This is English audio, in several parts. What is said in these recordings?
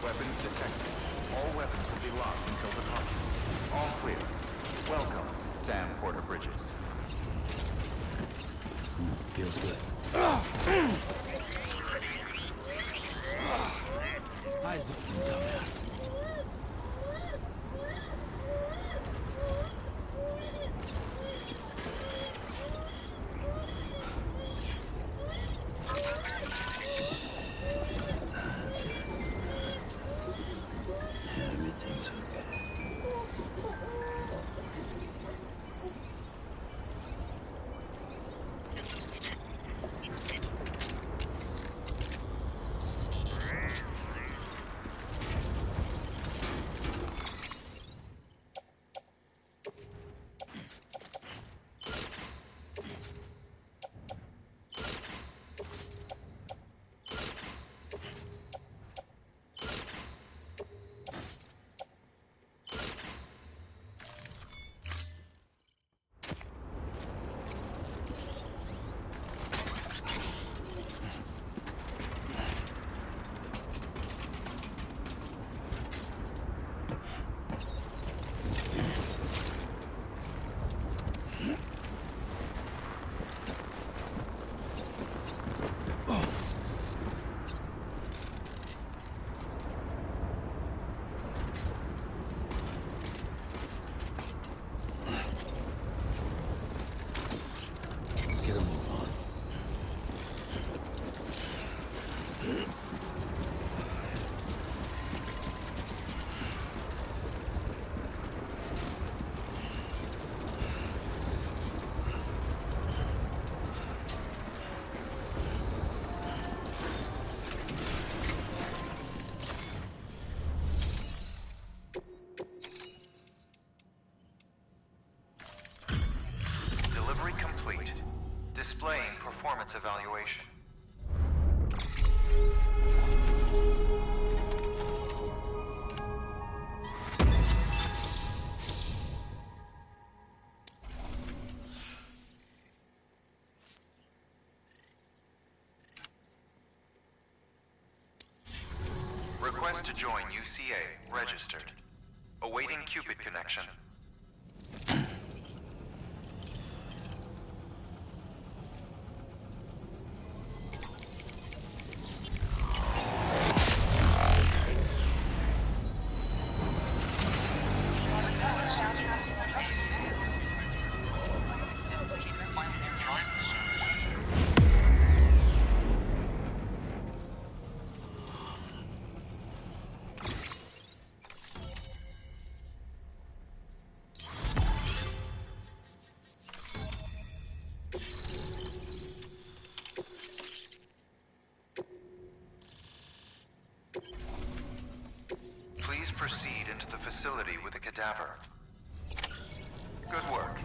Weapons detected. All weapons will be locked until departure. All clear. Welcome, Sam Porter Bridges. Feels good. Eyes open, dumbass. Everything's okay. Get a move on. Delivery complete. Displaying performance evaluation. Request to join UCA. Registered. Awaiting Cupid connection. Please proceed into the facility with a cadaver. Good work.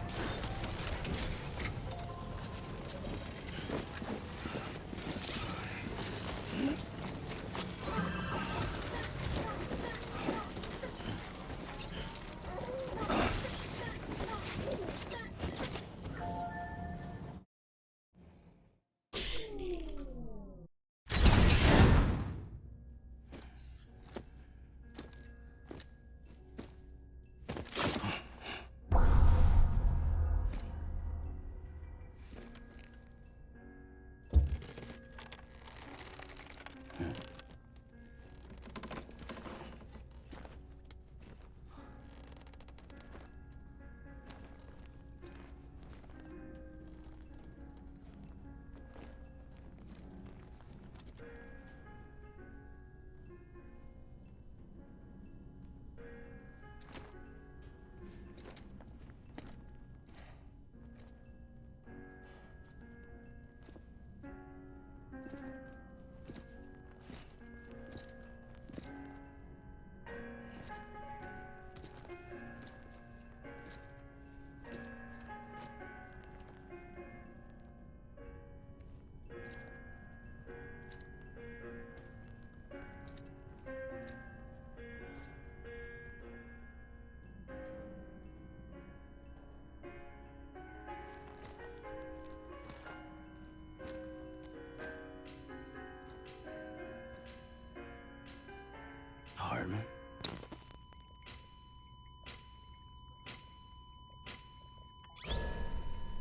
Hartman.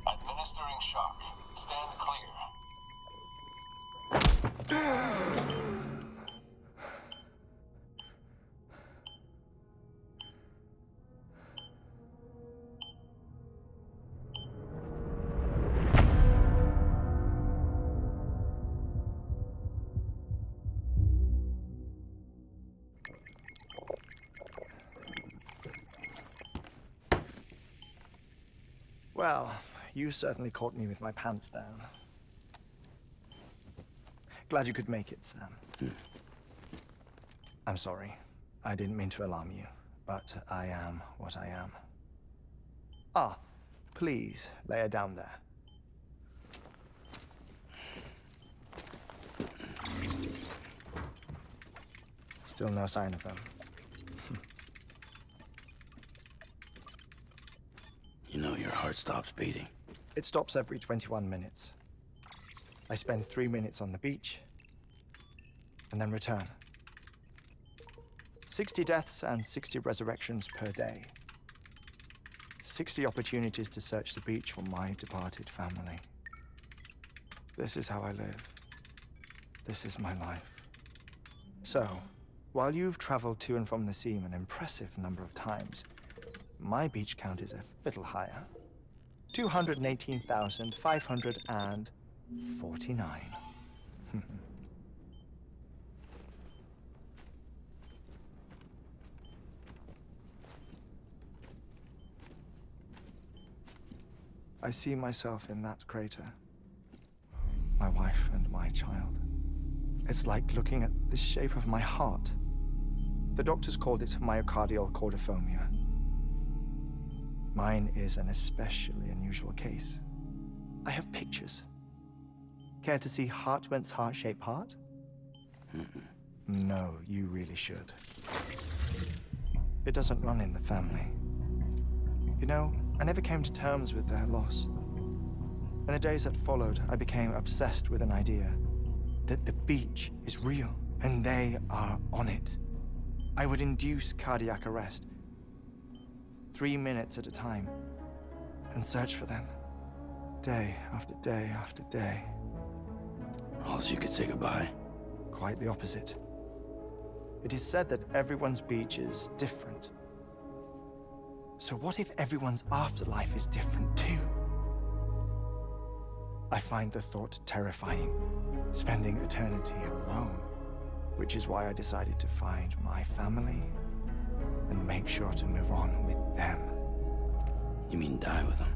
Administering shock. Stand clear. Well, you certainly caught me with my pants down. Glad you could make it, Sam. I'm sorry. I didn't mean to alarm you, but I am what I am. Ah, please, lay her down there. Still no sign of them. You know your heart stops beating. It stops every 21 minutes. I spend 3 minutes on the beach, and then return. 60 deaths and 60 resurrections per day. 60 opportunities to search the beach for my departed family. This is how I live. This is my life. So, while you've traveled to and from the seam an impressive number of times, my beach count is a little higher. 218,549. I see myself in that crater. My wife and my child. It's like looking at the shape of my heart. The doctors called it myocardial cordiformia. Mine is an especially unusual case. I have pictures. Care to see Hartman's heart-shaped heart? No, you really should. It doesn't run in the family. You know, I never came to terms with their loss. In the days that followed, I became obsessed with an idea that the beach is real, and they are on it. I would induce cardiac arrest, 3 minutes at a time, and search for them, day after day after day. Also, you could say goodbye. Quite the opposite. It is said that everyone's beach is different. So what if everyone's afterlife is different too? I find the thought terrifying, spending eternity alone, which is why I decided to find my family and make sure to move on with them. You mean die with them?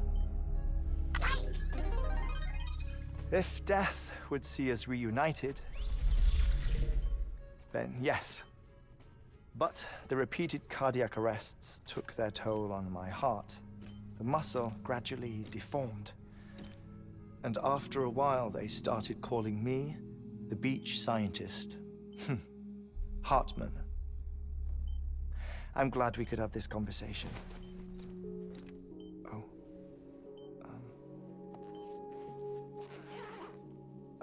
If death would see us reunited, then yes. But the repeated cardiac arrests took their toll on my heart. The muscle gradually deformed. And after a while, they started calling me the beach scientist. Hartman. I'm glad we could have this conversation. Oh.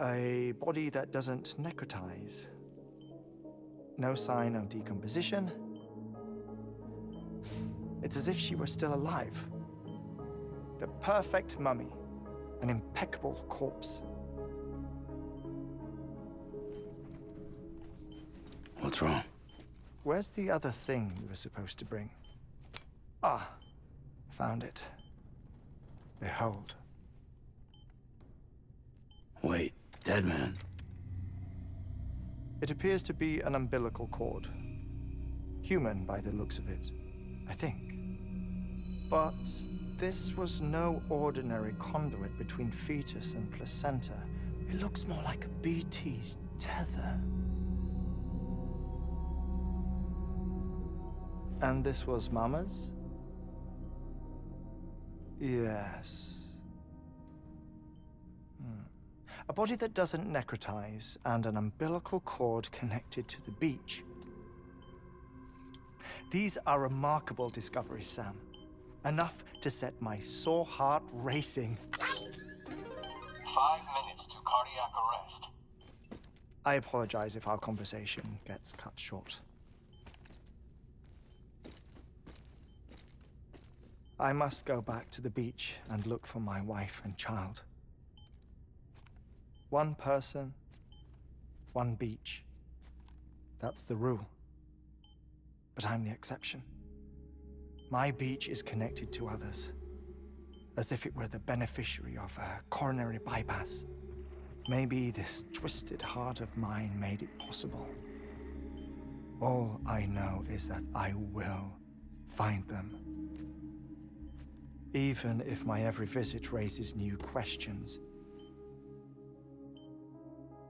A body that doesn't necrotize. No sign of decomposition. It's as if she were still alive. The perfect mummy. An impeccable corpse. What's wrong? Where's the other thing you were supposed to bring? Ah, found it. Behold. Wait, dead man. It appears to be an umbilical cord. Human by the looks of it, I think. But this was no ordinary conduit between fetus and placenta. It looks more like a BT's tether. And this was Mama's? Yes. A body that doesn't necrotize and an umbilical cord connected to the beach. These are remarkable discoveries, Sam. Enough to set my sore heart racing. 5 minutes to cardiac arrest. I apologize if our conversation gets cut short. I must go back to the beach and look for my wife and child. One person, one beach. That's the rule. But I'm the exception. My beach is connected to others, as if it were the beneficiary of a coronary bypass. Maybe this twisted heart of mine made it possible. All I know is that I will find them. Even if my every visit raises new questions,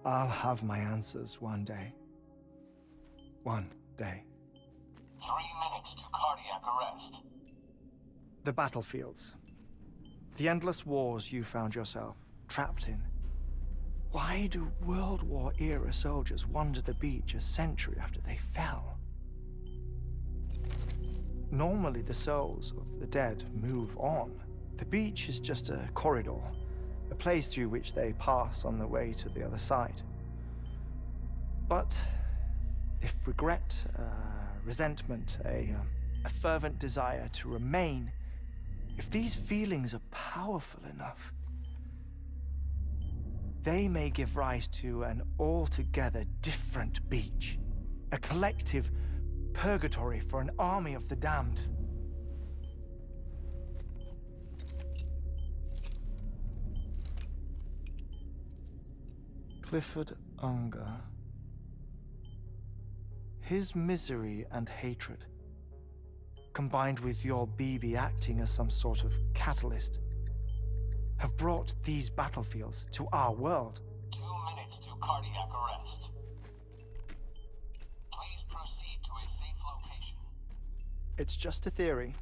I'll have my answers one day. One day. 3 minutes to cardiac arrest. The battlefields. The endless wars you found yourself trapped in. Why do World War-era soldiers wander the beach a century after they fell? Normally, the souls of the dead move on. The beach is just a corridor, a place through which they pass on the way to the other side. But if regret, resentment, a fervent desire to remain, if these feelings are powerful enough, they may give rise to an altogether different beach, a collective purgatory for an army of the damned. Clifford Unger. His misery and hatred, combined with your BB acting as some sort of catalyst, have brought these battlefields to our world. 2 minutes to cardiac arrest. Please proceed to a safe location. It's just a theory.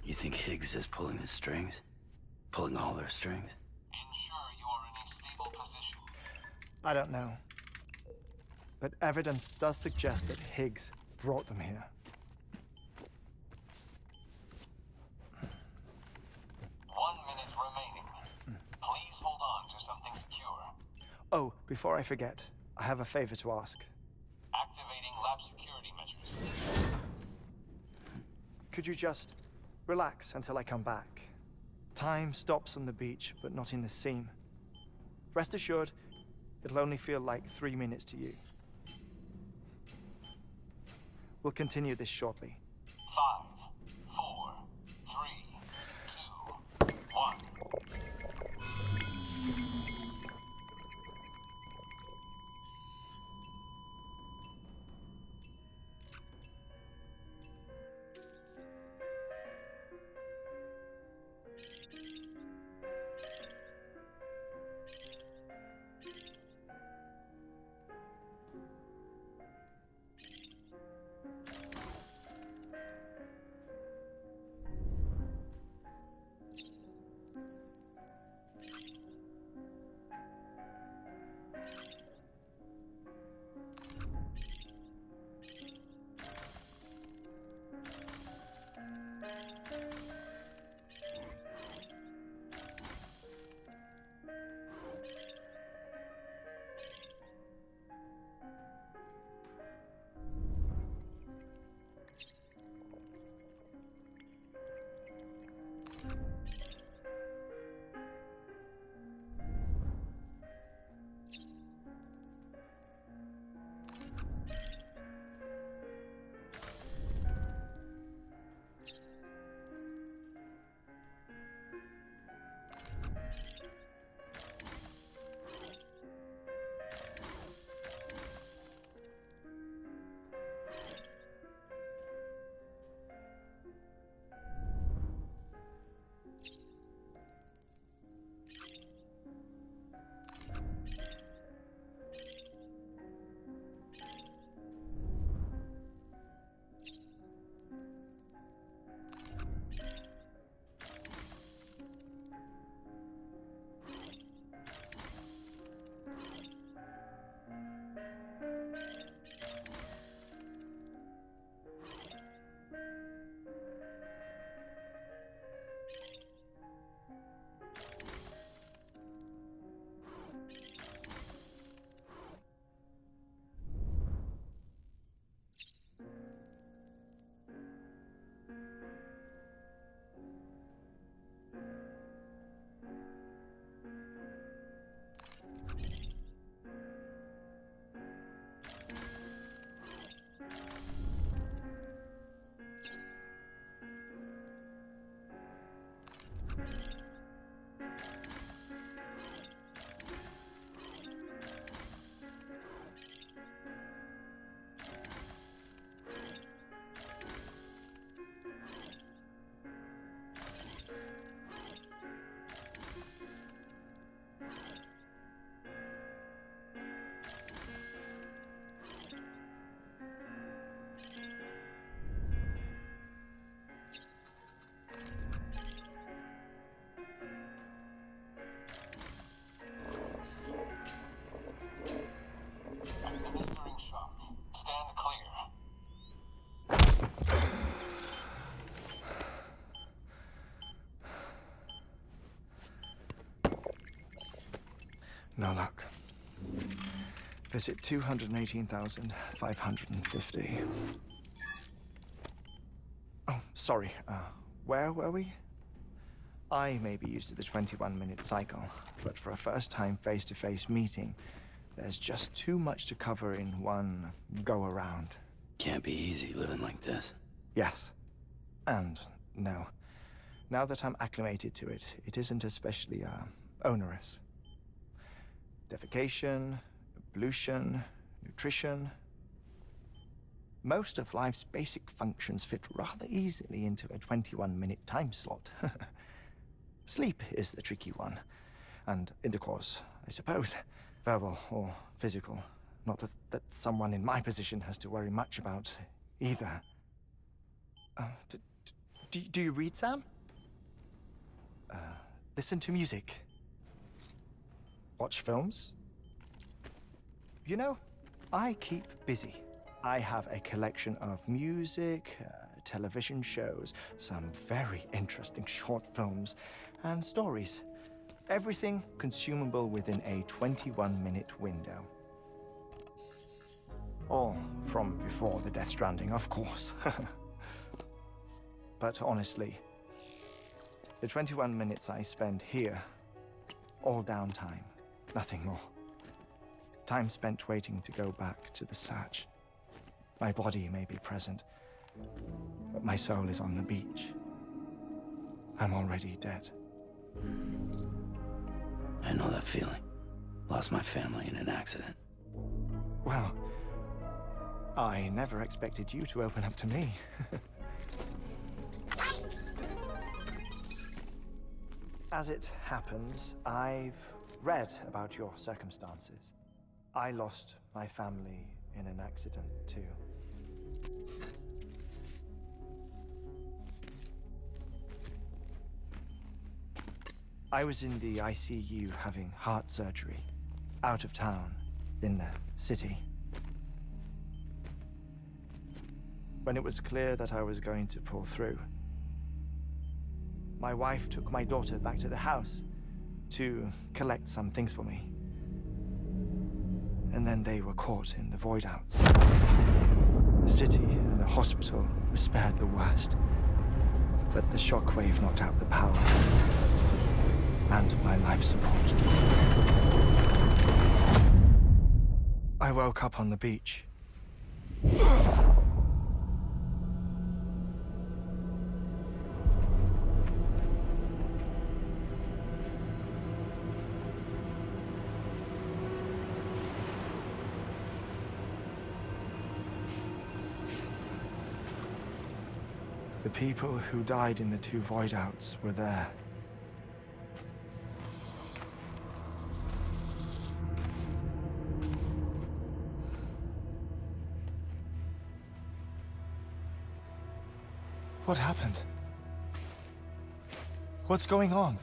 You think Higgs is pulling the strings? Pulling all their strings? Ensure you are in a stable position. I don't know. But evidence does suggest that Higgs brought them here. 1 minute remaining. Please hold on to something secure. Oh, before I forget, I have a favor to ask. Activating lab security measures. Could you just relax until I come back? Time stops on the beach, but not in the scene. Rest assured, it'll only feel like 3 minutes to you. We'll continue this shortly. 5, 4, 3, 2, 1. No luck. Visit 218,550. Oh, sorry. Where were we? I may be used to the 21-minute cycle, but for a first-time face-to-face meeting, there's just too much to cover in one go-around. Can't be easy living like this. Yes. And no. Now that I'm acclimated to it, it isn't especially, onerous. Defecation, pollution, nutrition. Most of life's basic functions fit rather easily into a 21-minute time slot. Sleep is the tricky one. And intercourse, I suppose. Verbal or physical. Not that someone in my position has to worry much about either. Do you read, Sam? Listen to music. Watch films? You know, I keep busy. I have a collection of music, television shows, some very interesting short films, and stories. Everything consumable within a 21-minute window. All from before the Death Stranding, of course. But honestly, the 21 minutes I spend here, all downtime, nothing more. Time spent waiting to go back to the search. My body may be present, but my soul is on the beach. I'm already dead. I know that feeling. Lost my family in an accident. Well, I never expected you to open up to me. As it happens, I've read about your circumstances. I lost my family in an accident, too. I was in the ICU having heart surgery, out of town, in the city. When it was clear that I was going to pull through, my wife took my daughter back to the house to collect some things for me. And then they were caught in the void outs. The city and the hospital were spared the worst, but the shockwave knocked out the power and my life support. I woke up on the beach. The people who died in the two void outs were there. What happened? What's going on?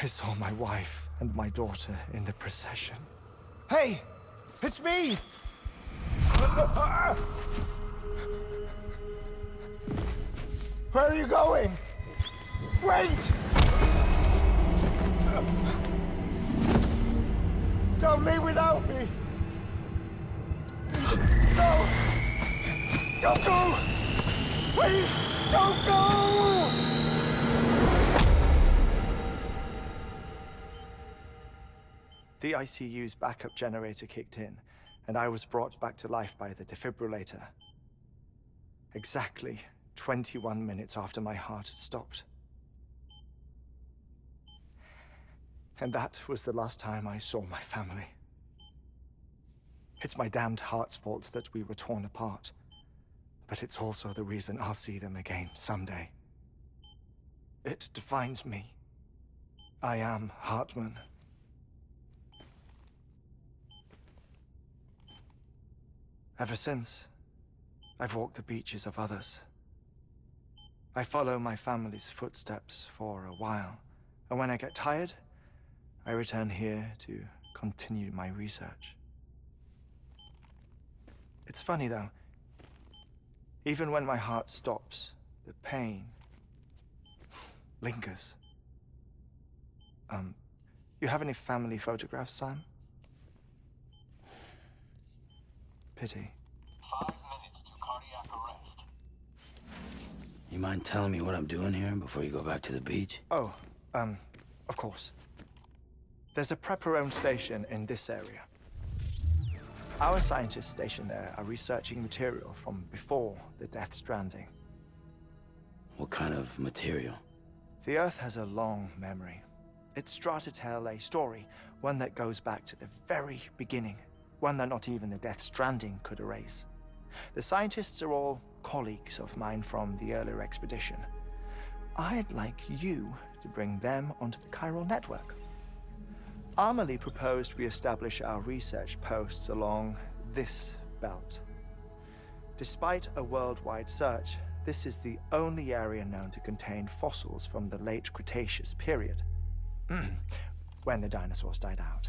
I saw my wife and my daughter in the procession. Hey! It's me! Where are you going? Wait! Don't leave without me! No! Don't go! Please, don't go! The ICU's backup generator kicked in, and I was brought back to life by the defibrillator. Exactly 21 minutes after my heart had stopped. And that was the last time I saw my family. It's my damned heart's fault that we were torn apart, but it's also the reason I'll see them again someday. It defines me. I am Hartman. Ever since, I've walked the beaches of others I follow my family's footsteps for a while, and when I get tired, I return here to continue my research. It's funny though, even when my heart stops, the pain lingers. You have any family photographs, Sam? Pity. 5 minutes to cardiac arrest. You mind telling me what I'm doing here before you go back to the beach? Oh, of course. There's a prep-your-own station in this area. Our scientists stationed there are researching material from before the Death Stranding. What kind of material? The Earth has a long memory. It's trying to tell a story, one that goes back to the very beginning, one that not even the Death Stranding could erase. The scientists are all colleagues of mine from the earlier expedition. I'd like you to bring them onto the chiral network. Amelie proposed we establish our research posts along this belt. Despite a worldwide search, this is the only area known to contain fossils from the late Cretaceous period, when the dinosaurs died out.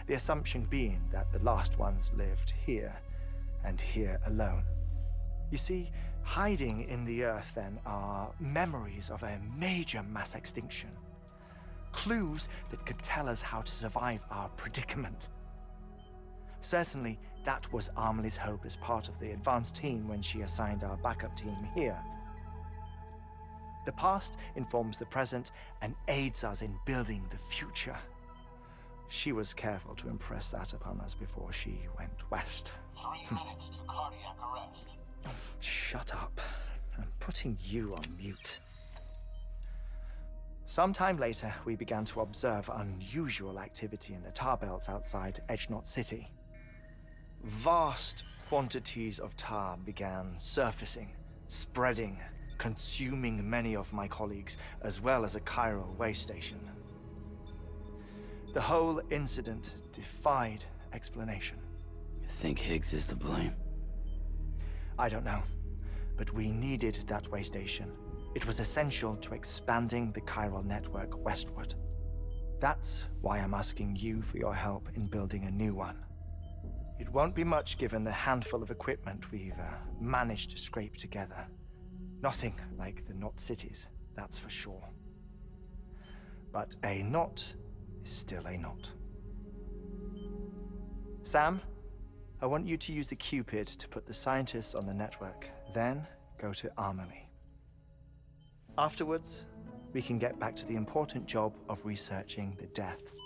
The assumption being that the last ones lived here, and here alone. You see, hiding in the Earth then are memories of a major mass extinction. Clues that could tell us how to survive our predicament. Certainly, that was Amelie's hope as part of the advanced team when she assigned our backup team here. The past informs the present and aids us in building the future. She was careful to impress that upon us before she went west. 3 minutes to cardiac arrest. Shut up. I'm putting you on mute. Sometime later, we began to observe unusual activity in the tar belts outside Edgenot City. Vast quantities of tar began surfacing, spreading, consuming many of my colleagues, as well as a chiral way station. The whole incident defied explanation. You think Higgs is to blame? I don't know, but we needed that way station. It was essential to expanding the chiral network westward. That's why I'm asking you for your help in building a new one. It won't be much given the handful of equipment we've managed to scrape together. Nothing like the knot cities, that's for sure. But a knot is still a knot. Sam, I want you to use the Cupid to put the scientists on the network, then go to Amelie. Afterwards, we can get back to the important job of researching the deaths.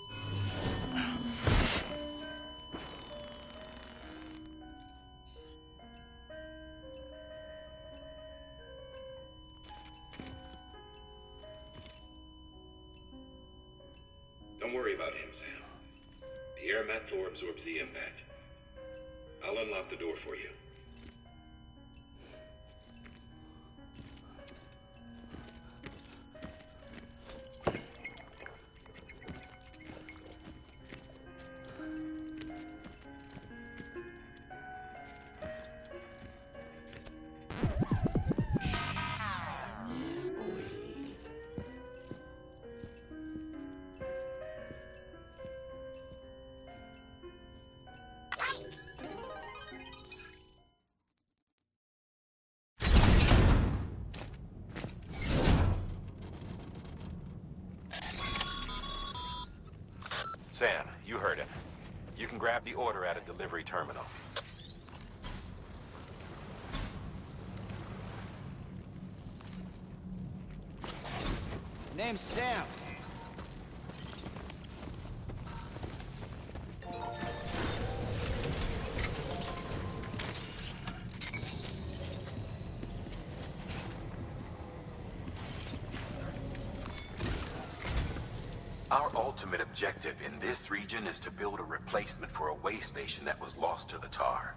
Don't worry about him, Sam. The air mat floor absorbs the impact. I'll unlock the door for you. Sam, you heard him. You can grab the order at a delivery terminal. Name's Sam. Our ultimate objective in this region is to build a replacement for a way station that was lost to the tar.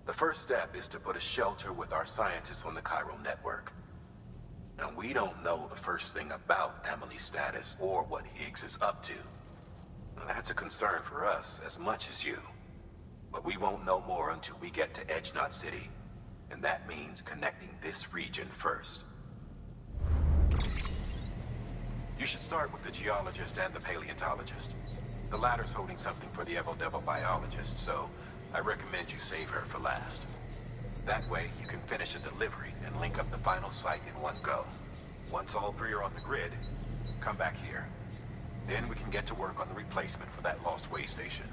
The first step is to put a shelter with our scientists on the chiral network. Now, we don't know the first thing about Amelie's status or what Higgs is up to. Now, that's a concern for us as much as you. But we won't know more until we get to Edgenot City. And that means connecting this region first. You should start with the geologist and the paleontologist. The latter's holding something for the Evo-Devil biologist, so I recommend you save her for last. That way, you can finish a delivery and link up the final site in one go. Once all three are on the grid, come back here. Then we can get to work on the replacement for that lost way station.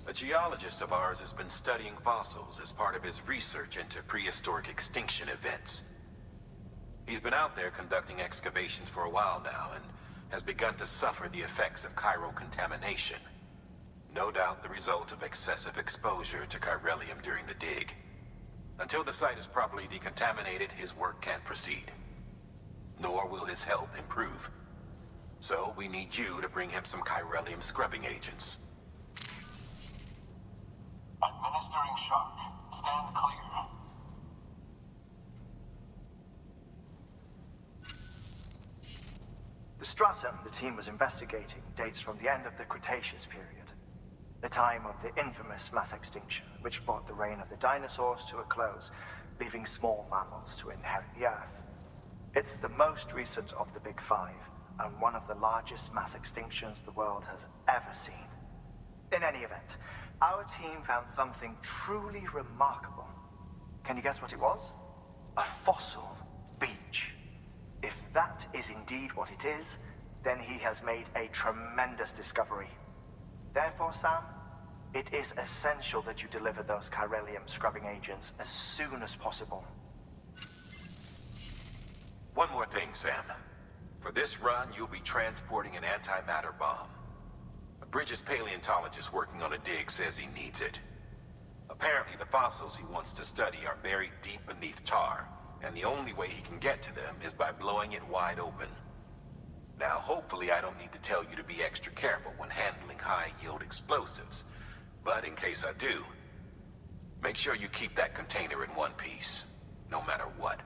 A geologist of ours has been studying fossils as part of his research into prehistoric extinction events. He's been out there conducting excavations for a while now and has begun to suffer the effects of chiral contamination. No doubt the result of excessive exposure to chiralium during the dig. Until the site is properly decontaminated, his work can't proceed. Nor will his health improve. So we need you to bring him some chiralium scrubbing agents. Administering shock. Stand clear. The stratum the team was investigating dates from the end of the Cretaceous period, the time of the infamous mass extinction, which brought the reign of the dinosaurs to a close, leaving small mammals to inherit the Earth. It's the most recent of the Big Five, and one of the largest mass extinctions the world has ever seen. In any event, our team found something truly remarkable. Can you guess what it was? A fossil beach. If that is indeed what it is, then he has made a tremendous discovery. Therefore, Sam, it is essential that you deliver those chiralium scrubbing agents as soon as possible. One more thing, Sam. For this run, you'll be transporting an antimatter bomb. A Bridges paleontologist working on a dig says he needs it. Apparently, the fossils he wants to study are buried deep beneath tar, and the only way he can get to them is by blowing it wide open. Now, hopefully I don't need to tell you to be extra careful when handling high-yield explosives, but in case I do, make sure you keep that container in one piece, no matter what.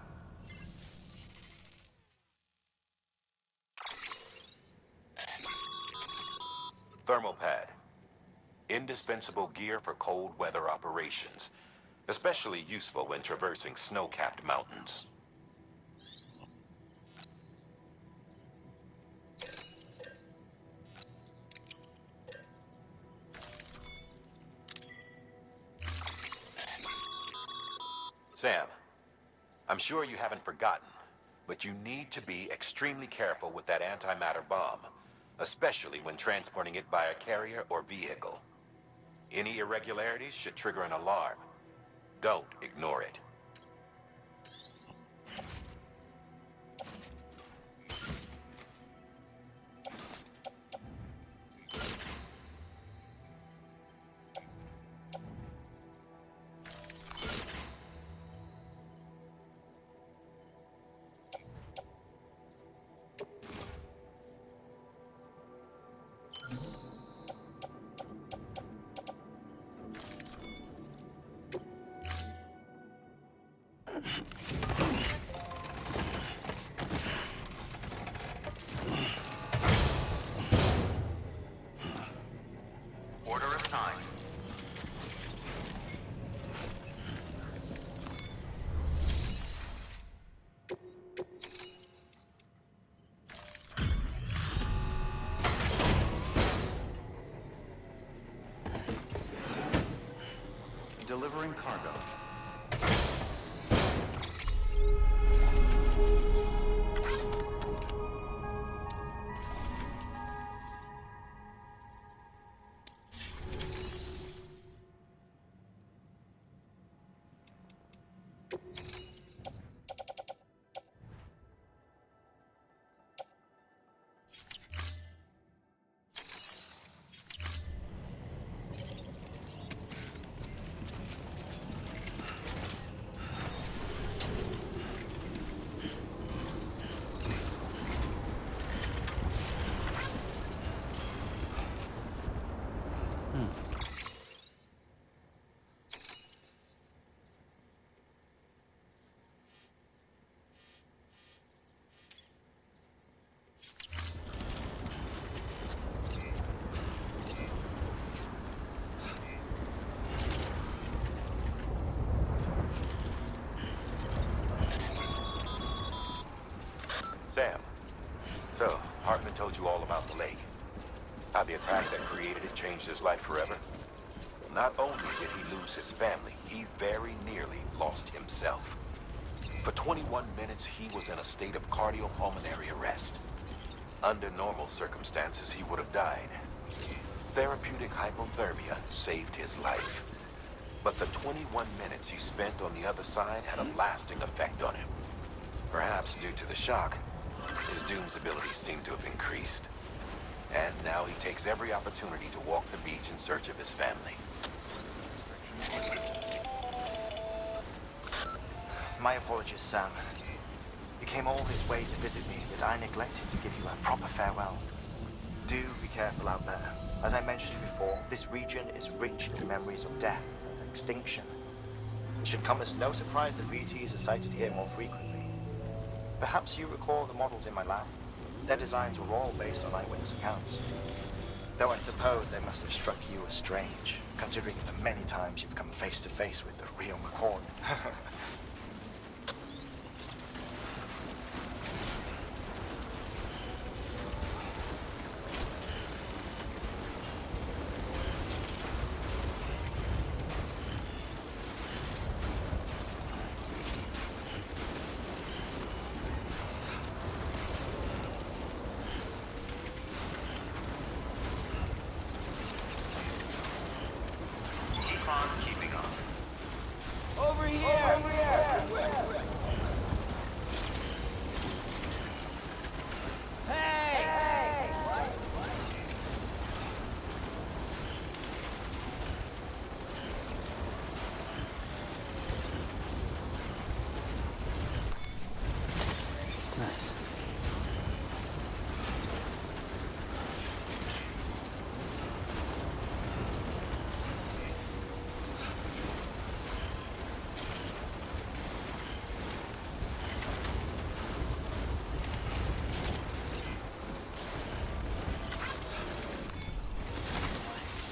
Thermal pad. Indispensable gear for cold weather operations, especially useful when traversing snow-capped mountains. Sam, I'm sure you haven't forgotten, but you need to be extremely careful with that antimatter bomb, especially when transporting it by a carrier or vehicle. Any irregularities should trigger an alarm. Don't ignore it. Order assigned. Delivering cargo. Sam, so Hartman told you all about the lake. How the attack that created it changed his life forever? Not only did he lose his family, he very nearly lost himself. For 21 minutes, he was in a state of cardiopulmonary arrest. Under normal circumstances, he would have died. Therapeutic hypothermia saved his life. But the 21 minutes he spent on the other side had a lasting effect on him. Perhaps due to the shock, his Doom's abilities seem to have increased. And now he takes every opportunity to walk the beach in search of his family. My apologies, Sam. You came all this way to visit me, but I neglected to give you a proper farewell. Do be careful out there. As I mentioned before, this region is rich in memories of death and extinction. It should come as no surprise that VTs are sighted here more frequently. Perhaps you recall the models in my lab. Their designs were all based on eyewitness accounts. Though I suppose they must have struck you as strange, considering the many times you've come face to face with the real McCord. Keep on keeping up. Over here! Over here! Hey! Nice.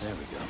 There we go.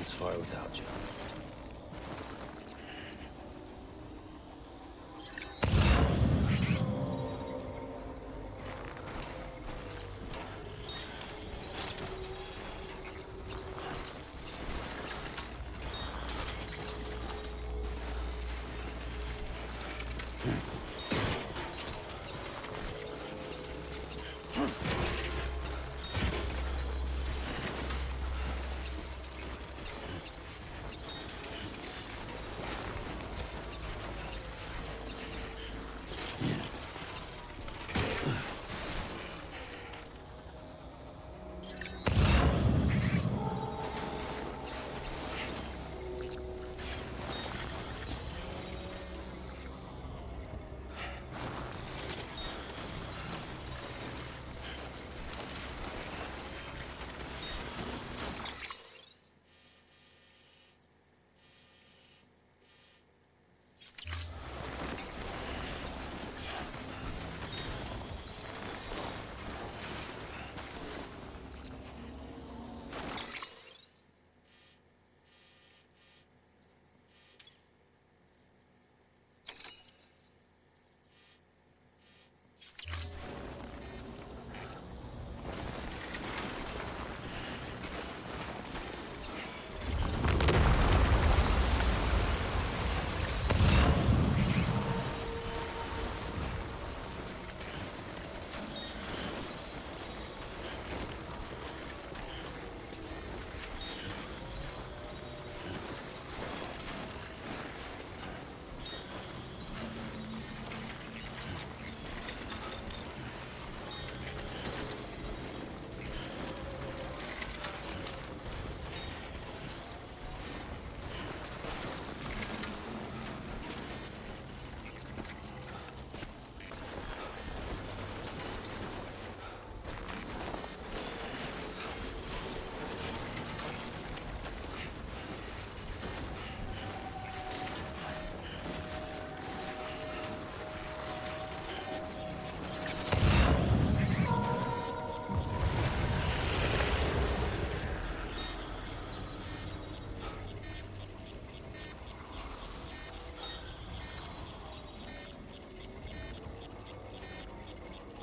this far without you.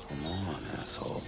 Come on, asshole.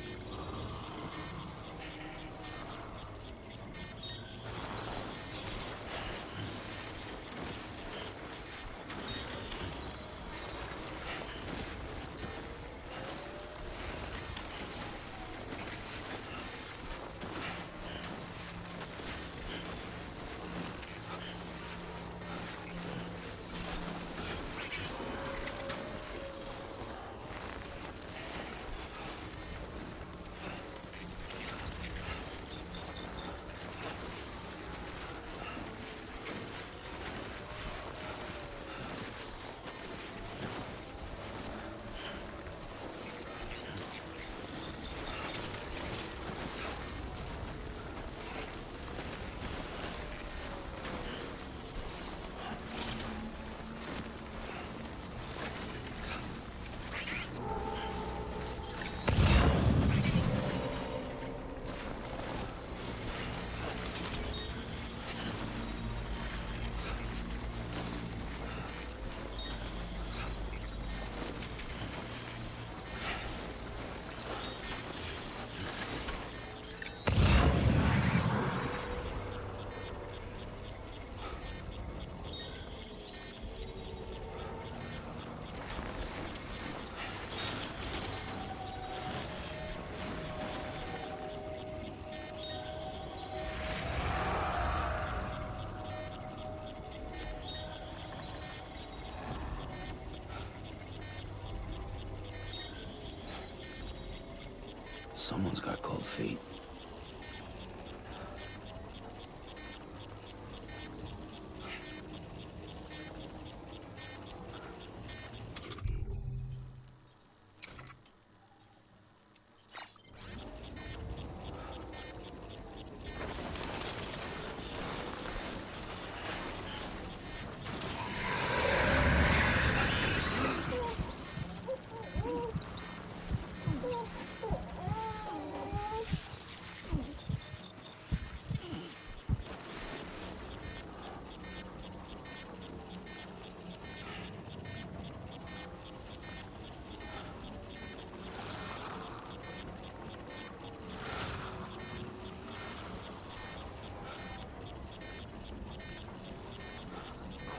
Someone's got cold feet.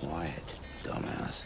Quiet, dumbass.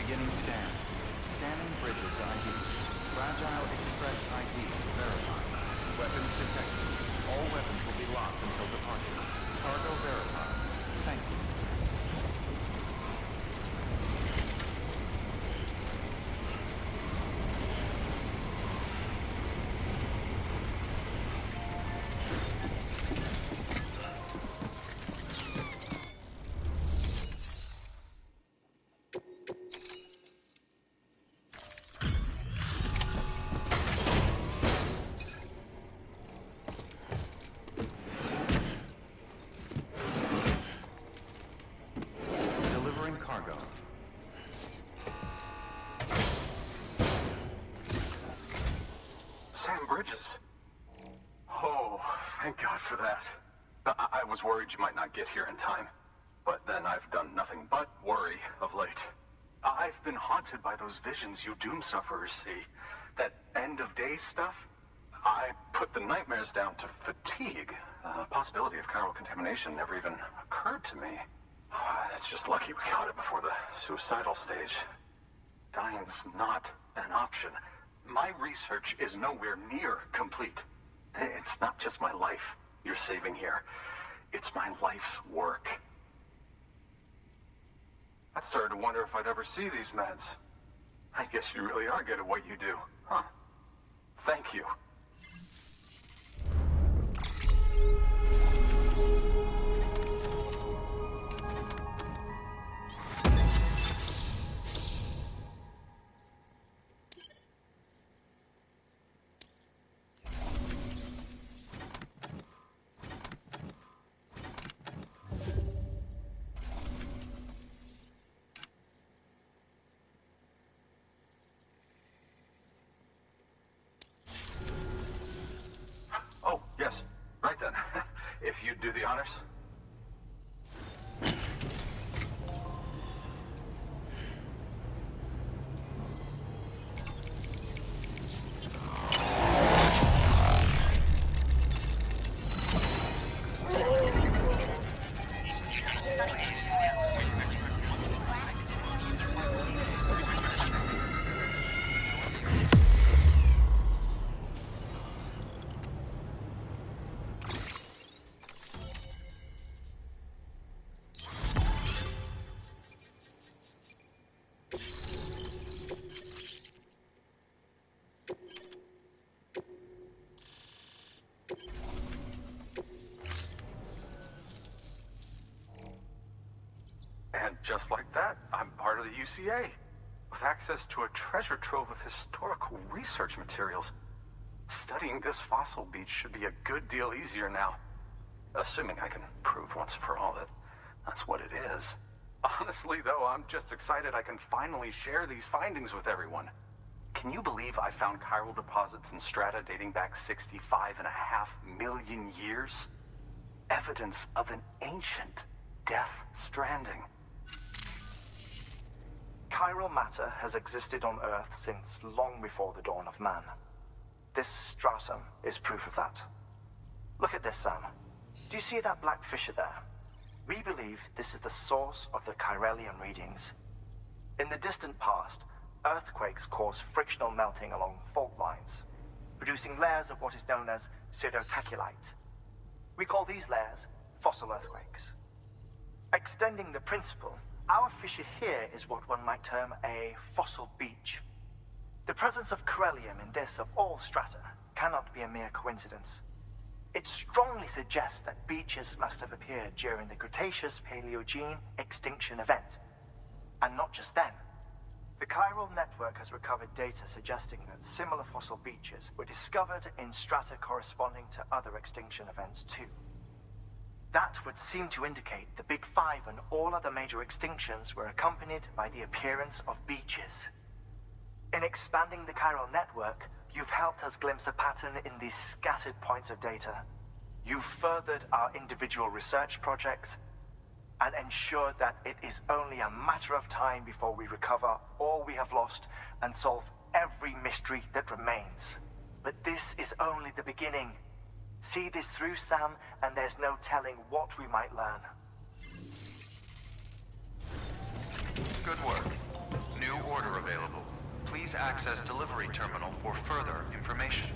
Beginning scan. Scanning bridges ID. Fragile Express ID verified. Weapons detected. All weapons will be locked until departure. Cargo verified. Thank you. is. Oh, thank God for that. I was worried you might not get here in time. But then I've done nothing but worry of late. I've been haunted by those visions you doom sufferers see. That end-of-days stuff. I put the nightmares down to fatigue. The possibility of chiral contamination never even occurred to me. It's just lucky we caught it before the suicidal stage. Dying's not an option. My research is nowhere near complete. It's not just my life you're saving here. It's my life's work. I started to wonder if I'd ever see these meds. I guess you really are good at what you do, huh? Thank you. Oh, yes. Right then. If you'd do the honors. And just like that, I'm part of the UCA, with access to a treasure trove of historical research materials. Studying this fossil beach should be a good deal easier now. Assuming I can prove once and for all that that's what it is. Honestly, though, I'm just excited I can finally share these findings with everyone. Can you believe I found chiral deposits in strata dating back 65.5 million years? Evidence of an ancient death stranding. Chiral matter has existed on Earth since long before the dawn of man. This stratum is proof of that. Look at this, Sam. Do you see that black fissure there? We believe this is the source of the Chiralian readings. In the distant past, earthquakes caused frictional melting along fault lines, producing layers of what is known as pseudotachylite. We call these layers fossil earthquakes. Extending the principle, our fissure here is what one might term a fossil beach. The presence of chiralium in this of all strata cannot be a mere coincidence. It strongly suggests that beaches must have appeared during the Cretaceous-Paleogene extinction event. And not just then. The chiral network has recovered data suggesting that similar fossil beaches were discovered in strata corresponding to other extinction events too. That would seem to indicate the Big Five and all other major extinctions were accompanied by the appearance of beaches. In expanding the chiral network, you've helped us glimpse a pattern in these scattered points of data. You've furthered our individual research projects and ensured that it is only a matter of time before we recover all we have lost and solve every mystery that remains. But this is only the beginning. See this through, Sam, and there's no telling what we might learn. Good work. New order available. Please access delivery terminal for further information.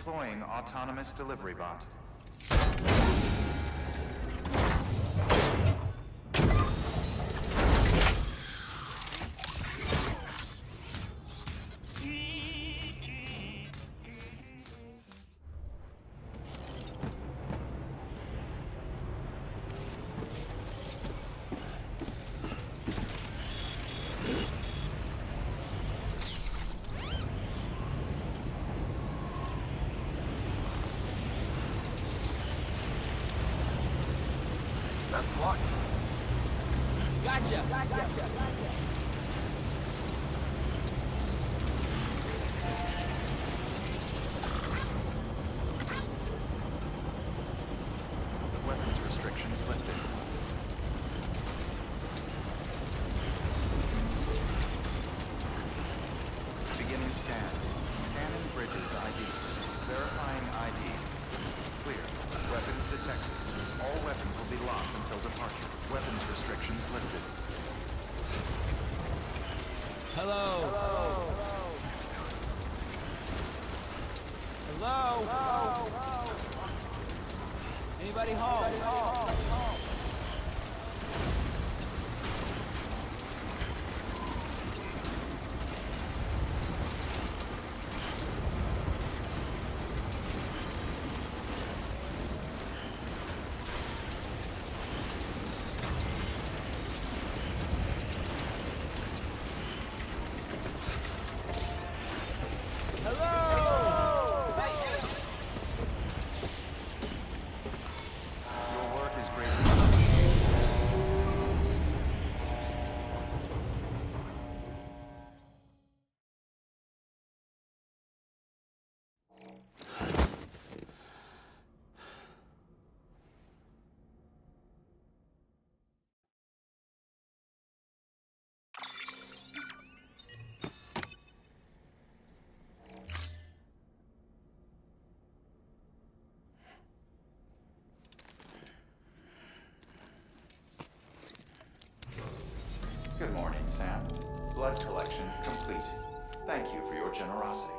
Deploying autonomous delivery bot. That's locked. Gotcha. Weapons restrictions lifted. Beginning scan. Scanning bridges ID. Verifying ID. Clear. Weapons detected. All weapons will be locked until departure. Weapons restrictions lifted. Hello. Anybody home? Your work is greatly appreciated. Good morning, Sam. Blood collection complete. Thank you for your generosity.